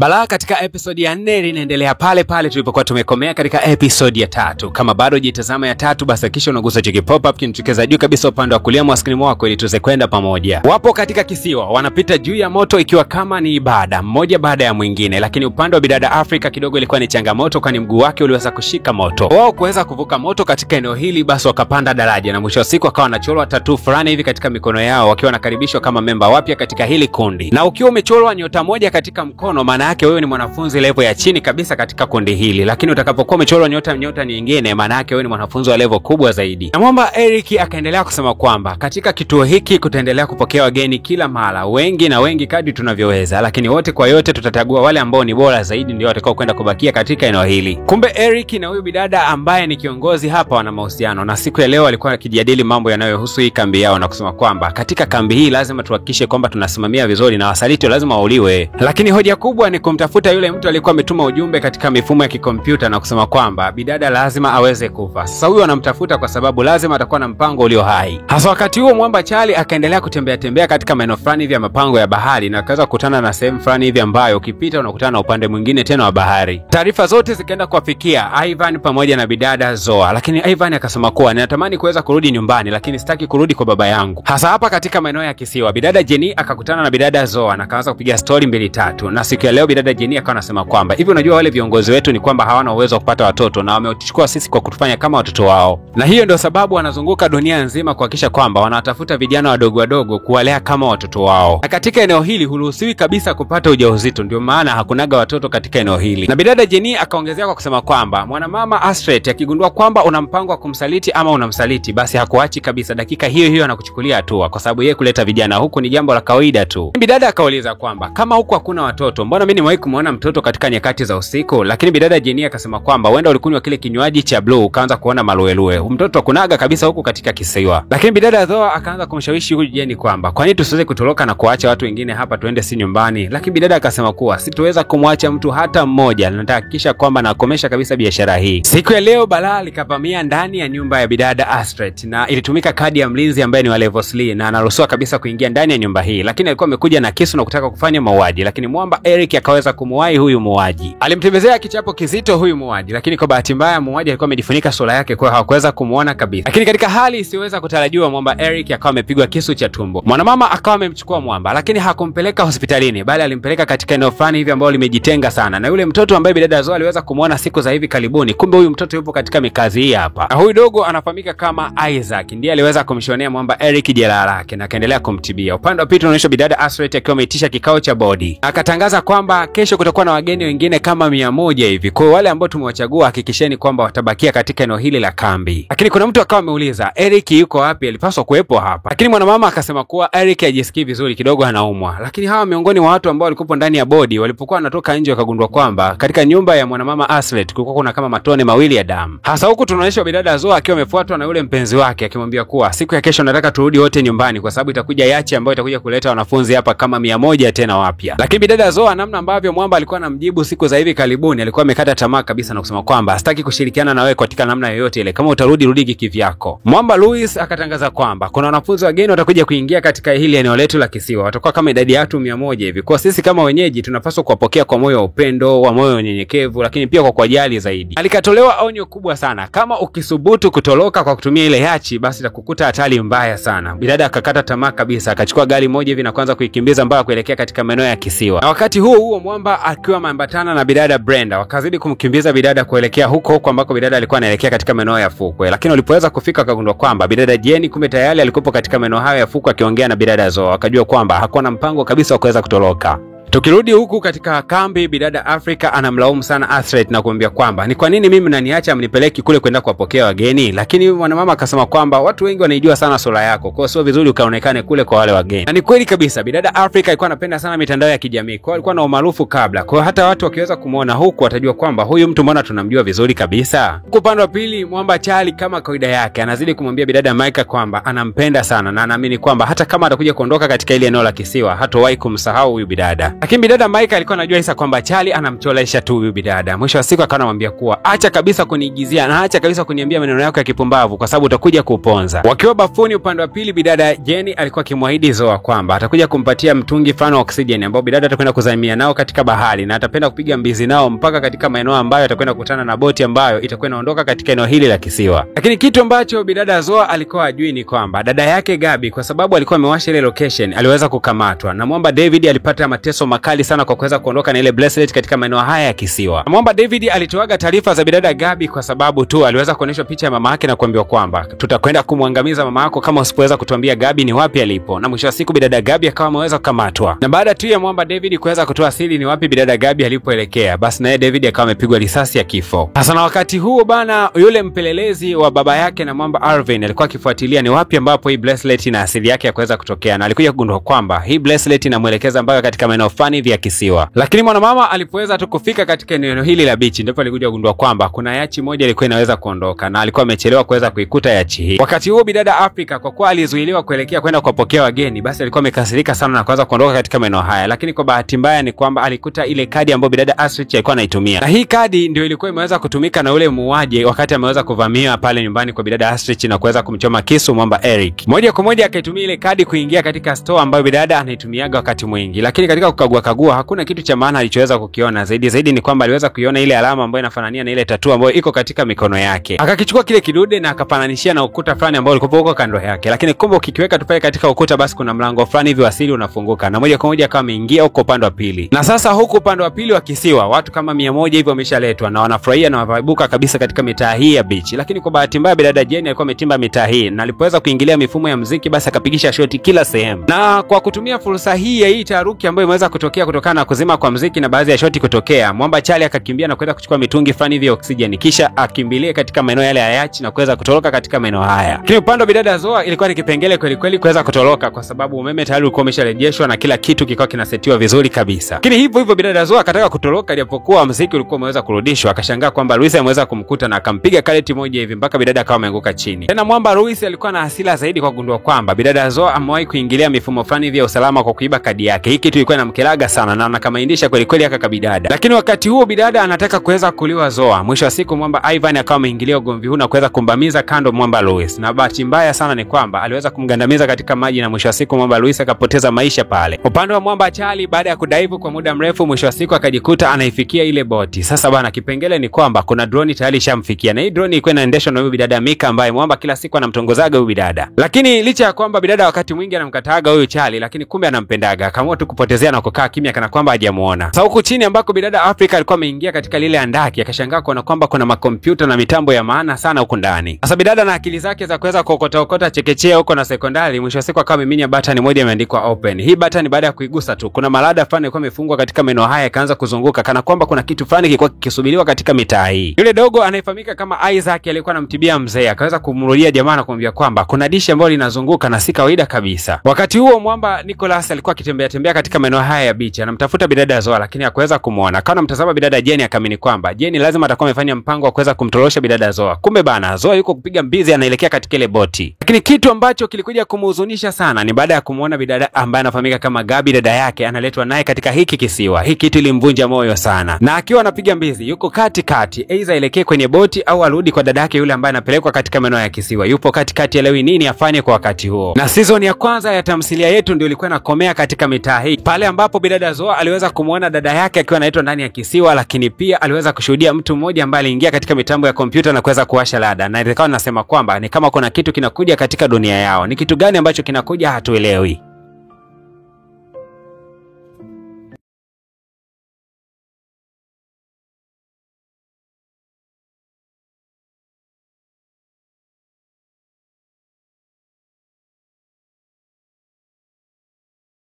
Balaa katika episode ya 4 linaendelea pale pale tulipokuwa tumekomea katika episode ya 3. Kama bado hujitazama ya 3, basi hakikisha unagusa cheki pop up kinitokeza juu kabisa upande wa kulia mwa screen wako ili tuweze kwenda pamoja. Wapo katika kisiwa, wanapita juu ya moto ikiwa kama ni ibada, mmoja baada ya mwingine, lakini upande wa bidada Afrika kidogo ilikuwa ni changamoto kwani mguu wake uliweza kushika moto. Wao kuweza kuvuka moto katika eneo hili, basi wakapanda daraja na mwisho wa siku akawa anachorwa tattoo fulani hivi katika mikono yao wakiwa nakaribishwa kama memba wapya katika hili kundi. Na ukiwa umechorwa nyota moja katika mkono, maana yake wewe ni mwanafunzi level ya chini kabisa katika kundi hili, lakini utakapokuwa umechorwa nyota nyingine, maana yake wewe ni mwanafunzi wa level kubwa zaidi. Na mwamba Eric akaendelea kusema kwamba katika kituo hiki kutaendelea kupokea wageni kila mara, wengi kadri tunavyoweza, lakini wote kwa yote tutachagua wale ambao ni bora zaidi ndio watakao kwenda kubakia katika eneo hili. Kumbe Eric na huyu bidada ambaye ni kiongozi hapa wana mahusiano, na siku ya leo alikuwa akijadili mambo yanayohusu hii kambi yao na kusema kwamba katika kambi hii lazima tuhakikishe kwamba tunasimamia vizuri na wasaliti lazima wauliwe. Lakini hoja kubwa ni kumtafuta yule mtu alikuwa ametuma ujumbe katika mifumo ya kikompyuta na kusema kwamba bidada lazima aweze kufa. Sasa huyu anamtafuta kwa sababu lazima atakuwa na mpango ulio hai. Hasa wakati huo mwamba Charlie akaendelea kutembea katika maeneo fulani hivi ya mapango ya bahari na akaweza kukutana na sehemu fulani hivi ambayo ukipita unakutana na upande mwingine tena wa bahari. Taarifa zote zikaenda kuwafikia Ivan pamoja na bidada Zoa, lakini Ivan akasema kuwa ninatamani kuweza kurudi nyumbani lakini sitaki kurudi kwa baba yangu. Hasa hapa katika maeneo ya kisiwa, bidada Jenny akakutana na bidada Zoa na akaanza kupiga story 2-3. Na siku ya leo bidada Jenny akawa anasema kwamba hivi unajua wale viongozi wetu ni kwamba hawana uwezo wa kupata watoto na wameuchukua sisi kwa kutufanya kama watoto wao. Na hiyo ndio sababu wanazunguka dunia nzima kuhakikisha kwamba wanatafuta vijana wadogo kuwalea kama watoto wao. Na katika eneo hili huruhusiwi kabisa kupata ujauzito, ndio maana hakunaga watoto katika eneo hili. Na bidada Jenny akaongezea kwa kusema kwamba mwanamama Astrid akigundua kwamba una mpango wa kumsaliti ama unamsaliti, basi hakuachi kabisa, dakika hiyo anakuchukulia hatua kwa sababu yeye kuleta vijana huku ni jambo la kawaida tu. Bidada akauliza kwamba kama huku hakuna watoto, mbona mimi nimewahi kumuona mtoto katika nyakati za usiku? Lakini bidada Jenny akasema kwamba huenda ulikunywa kile kinywaji cha blue ukaanza kuona maluelue. Mtoto hakunaga kabisa huku katika kisiwa. Lakini bidada Zoa akaanza kumshawishi huyu Jenny kwamba kwani tusiweze kutoroka na kuacha watu wengine hapa tuende si nyumbani. Lakini bidada akasema kuwa sitoweza kumwacha mtu hata mmoja, na nitahakikisha kwamba nakomesha kabisa biashara hii. Siku ya leo balaa likavamia ndani ya nyumba ya bidada Astrid na ilitumika kadi ya mlinzi ambaye ni wa level 3 na anaruhusiwa kabisa kuingia ndani ya nyumba hii, lakini alikuwa amekuja na kisu na kutaka kufanya mauaji, lakini mwamba Eric akaweza kumuwahi huyu muuaji. Alimtembezea kichapo kizito huyu muuaji, lakini kwa bahati mbaya muuaji alikuwa amejifunika sura yake kwa hakuweza kumuona kabisa. Lakini katika hali isiweza kutarajiwa mwamba Eric akawa amepigwa kisu cha tumbo. Mwanamama akawa amemchukua mwamba, lakini hakumpeleka hospitalini bali alimpeleka katika eneo fulani hivi ambalo limejitenga sana. Na yule mtoto ambaye bidada Zoa aliweza kumuona siku za hivi karibuni, kumbe huyu mtoto yupo katika mikazi hii hapa. Na huyu dogo anafahamika kama Isaac, ndiye aliweza kumshonea mwamba Eric jeraha lake na akaendelea kumtibia. Upande wa pili tunaonyesha bidada Astrid akiwa ameitisha kikao cha bodi. Akatangaza kwamba kesho kutakuwa na wageni wengine kama 100 hivi. Kwa wale ambao tumewachagua hakikisheni kwamba watabakia katika eneo hili la kambi. Lakini kuna mtu akawa ameuliza Eric yuko wapi, alipaswa kuwepo hapa. Lakini mwanamama akasema kuwa Eric hajisikii vizuri, kidogo anaumwa. Lakini hawa miongoni mwa watu ambao walikuwa ndani ya bodi walipokuwa wanatoka nje wakagundua kwamba katika nyumba ya mwanamama Astrid kulikuwa kuna kama matone mawili ya damu. Hasa huku tunaonyesha bidada Zoa akiwa amefuatwa na yule mpenzi wake akimwambia kuwa siku ya kesho nataka turudi wote nyumbani kwa sababu itakuja Yachi ambayo itakuja kuleta wanafunzi hapa kama 100 tena wapya. Lakini bidada Zoa namna ambavyo mwamba alikuwa anamjibu siku za hivi karibuni alikuwa amekata tamaa kabisa na kusema kwamba sitaki kushirikiana na wewe katika namna yoyote ile, kama utarudi kivyako. Mwamba Louis akatangaza kwamba kuna wanafunzi wageni watakuja kuingia katika hili eneo letu la kisiwa, watakuwa kama idadi ya watu 100 hivi. Kwa sisi kama wenyeji tunapaswa kuwapokea kwa moyo wa upendo, wa moyo unyenyekevu, lakini pia kwa kujali zaidi. Alikatolewa onyo kubwa sana, kama ukisubutu kutoroka kwa kutumia ile Yachi basi itakukuta hatari mbaya sana. Bidada akakata tamaa kabisa, akachukua gari moja hivi na kuanza kuikimbiza mpaka kuelekea katika maeneo ya kisiwa. Na wakati huo mwamba akiwa ameambatana na bidada Brenda wakazidi kumkimbiza bidada kuelekea huko ambako bidada alikuwa anaelekea katika maeneo ya fukwe. Lakini walipoweza kufika wakagundua kwamba bidada Jenny kumbe tayari alikuwa katika maeneo hayo ya fukwe akiongea na bidada Zoa. Wakajua kwamba hakuwa na mpango kabisa wa kuweza kutoroka. Tukirudi huku katika kambi, bidada Afrika anamlaumu sana Astrid na kumwambia kwamba ni kwa nini mimi mnaniacha mnipeleki kule kwenda kuwapokea wageni. Lakini mwanamama akasema kwamba watu wengi wanaijua sana sura yako, kwa sio vizuri ukaonekane kule kwa wale wageni. Na ni kweli kabisa, bidada Afrika alikuwa anapenda sana mitandao ya kijamii, kwa alikuwa na umaarufu kabla. Kwa hata watu wakiweza kumuona huku watajua kwamba huyu mtu mbona tunamjua vizuri kabisa. Huko upande wa pili mwamba Charlie kama kawaida yake anazidi kumwambia bidada Mike kwamba anampenda sana na anaamini kwamba hata kama atakuja kuondoka katika ile eneo la kisiwa hatawahi kumsahau huyu bidada. Lakini bidada Mike alikuwa anajua Isa kwamba Charlie anamcholesha tu huyu bidada. Mwisho wa siku akawa anamwambia kuwa acha kabisa kuniigizia na acha kabisa kuniambia maneno yako ya kipumbavu kwa sababu utakuja kuponza. Wakiwa bafuni upande wa pili, bidada Jenny alikuwa akimwahidi Zoa kwamba atakuja kumpatia mtungi fulani wa oksijeni ambao bidada atakwenda kuzamia nao katika bahari na atapenda kupiga mbizi nao mpaka katika maeneo ambayo atakwenda kukutana na boti ambayo itakuwa inaondoka katika eneo hili la kisiwa. Lakini kitu ambacho bidada Zoa alikuwa ajui ni kwamba dada yake Gabi, kwa sababu alikuwa amewasha ile location, aliweza kukamatwa na mwamba David alipata mateso makali sana kwa kuweza kuondoka na ile bracelet katika maeneo haya ya kisiwa. Mwamba David alitoaga taarifa za bidada Gabi kwa sababu tu aliweza kuonyeshwa picha ya mama yake na kuambiwa kwamba tutakwenda kumwangamiza mama yako kama usipoweza kutuambia Gabi ni wapi alipo. Na mwisho wa siku bidada Gabi akawa ameweza kukamatwa. Na baada tu ya mwamba David kuweza kutoa siri ni wapi bidada Gabi alipoelekea, basi naye David akawa amepigwa risasi ya kifo. Sasa na wakati huo bana, yule mpelelezi wa baba yake na mwamba Arvin alikuwa akifuatilia ni wapi ambapo hii bracelet ina asili yake ya kuweza kutokea, na alikuja kugundua kwamba hii bracelet inamuelekeza mpaka katika maeneo fani vya kisiwa. Lakini mwanamama alipoweza tu kufika katika eneo hili la beach, ndipo alikuja kugundua kwamba kuna yachi moja ilikuwa inaweza kuondoka na alikuwa amechelewa kuweza kuikuta yachi hii. Wakati huo bidada Afrika, kwa kuwa alizuiliwa kuelekea kwenda kuwapokea wageni, basi alikuwa amekasirika sana na kuanza kuondoka katika maeneo haya. Lakini kwa bahati mbaya ni kwamba alikuta ile kadi ambayo bidada Astrid alikuwa anaitumia, na hii kadi ndio ilikuwa imeweza kutumika na ule muuaji wakati ameweza kuvamia pale nyumbani kwa bidada Astrid na kuweza kumchoma kisu mwamba Eric. Moja kwa moja akaitumia ile kadi kuingia katika store ambayo bidada anaitumiaga wakati mwingi. Lakini katika kukagua hakuna kitu cha maana alichoweza kukiona. Zaidi ni kwamba aliweza kuiona ile alama ambayo inafanania na ile tattoo ambayo iko katika mikono yake. Akakichukua kile kidude na akafananishia na ukuta fulani ambao ulikuwa huko kando yake. Lakini kumbe ukikiweka tu pale katika ukuta, basi kuna mlango fulani hivi asili unafunguka na moja kwa moja kama ameingia huko upande wa pili. Na sasa huko upande wa pili wa kisiwa watu kama 100 hivi wameshaletwa na wanafurahia na wavaibuka kabisa katika mitaa hii ya beach. Lakini kwa bahati mbaya bidada Jenny alikuwa ametimba mitaa hii na alipoweza kuingilia mifumo ya muziki, basi akapigisha shoti kila sehemu. Na kwa kutumia fursa hii ya hii taharuki ambayo imeweza kutokea kutokana na kuzima kwa muziki na baadhi ya shoti kutokea, mwamba Charlie akakimbia na kwenda kuchukua mitungi fulani hivi ya oksijeni, kisha akimbilie katika maeneo yale ya yachi na kuweza kutoroka katika maeneo haya. Lakini upande wa bidada Zoa ilikuwa ni kipengele kweli kuweza kutoroka kwa sababu umeme tayari ulikuwa umesharejeshwa na kila kitu kilikuwa kinasetiwa vizuri kabisa. Lakini hivyo bidada Zoa akataka kutoroka japokuwa muziki ulikuwa umeweza kurudishwa. Akashangaa kwamba Luis ameweza kumkuta na akampiga kaleti moja hivi mpaka bidada akawa ameanguka chini. Tena mwamba Luis alikuwa na hasira zaidi kwa kugundua kwamba bidada Zoa amewahi kuingilia mifumo fulani hivi ya usalama kwa kuiba kadi yake. Hiki kitu ilikuwa inamkelaga sana na anakamaindisha kweli aka bidada. Lakini wakati huo bidada anataka kuweza kuliwa Zoa. Mwisho wa siku mwamba Ivan akawa ameingilia ugomvi huu na kuweza kumbamiza kando mwamba Luis. Na bahati mbaya sana ni kwamba aliweza kumgandamiza katika maji na mwisho wa siku mwamba Luis akapoteza maisha pale. Upande wa mwamba Charlie baada ya kudaivu kwa muda mrefu, mwisho wa siku akajikuta anaifikia ile boti. Sasa bana, kipengele ni kwamba kuna drone tayari shamfikia na hii drone ilikuwa inaendeshwa na huyu bidada Mika ambaye mwamba kila siku anamtongozaga huyu bidada. Lakini licha ya kwamba bidada wakati mwingi anamkataaga huyu Charlie, lakini kumbe anampendaga. Akaamua tu kupotezea na kukaa kimya kana kwamba hajamuona. Sasa huku chini ambako bidada Afrika alikuwa ameingia katika lile andaki, akashangaa kuona kwamba kuna makompyuta na mitambo ya maana sana huko ndani. Sasa bidada na akili zake za kuweza kuokota chekechea huko na sekondari, mwisho wa siku akawa ameminya button moja imeandikwa open. Hii button baada ya kuigusa tu kuna malada fulani ilikuwa imefungwa katika meno haya ikaanza kuzunguka kana kwamba kuna kitu fulani kilikuwa kikisubiriwa katika mitaa hii. Yule dogo anayefahamika kama Isaac alikuwa anamtibia mzee, akaweza kumrudia jamaa na kumwambia kwamba kuna dishi ambayo linazunguka na si kawaida kabisa. Wakati huo mwamba Nicholas alikuwa akitembea katika maeneo haya ya beach anamtafuta bidada Zoa, lakini hakuweza kumuona. Akawa anamtazama bidada Jenny akaamini kwamba Jenny lazima atakuwa amefanya mpango wa kuweza kumtorosha bidada Zoa. Kumbe bana, Zoa yuko kupiga mbizi anaelekea katika ile boti. Lakini kitu ambacho kilikuja kumhuzunisha sana ni baada ya kumuona bidada ambaye anafahamika kama Gabi dada yake analetwa naye katika hiki kisiwa. Hiki kitu ilimvunja moyo sana. Na akiwa anapiga mbizi yuko katikati, aidha elekee kwenye boti au arudi kwa dada yake yule ambaye anapelekwa katika maeneo ya kisiwa. Yupo katikati, elewi nini afanye kwa wakati huo. Na season ya kwanza ya tamthilia yetu ndio ilikuwa inakomea katika mitaa hii pale ambapo bidada Zoa aliweza kumuona dada yake akiwa anaitwa ndani ya kisiwa, lakini pia aliweza kushuhudia mtu mmoja ambaye aliingia katika mitambo ya kompyuta na kuweza kuwasha lada. Na ilikuwa nasema kwamba ni kama kuna kitu kinakuja katika dunia yao. Ni kitu gani ambacho kinakuja hatuelewi.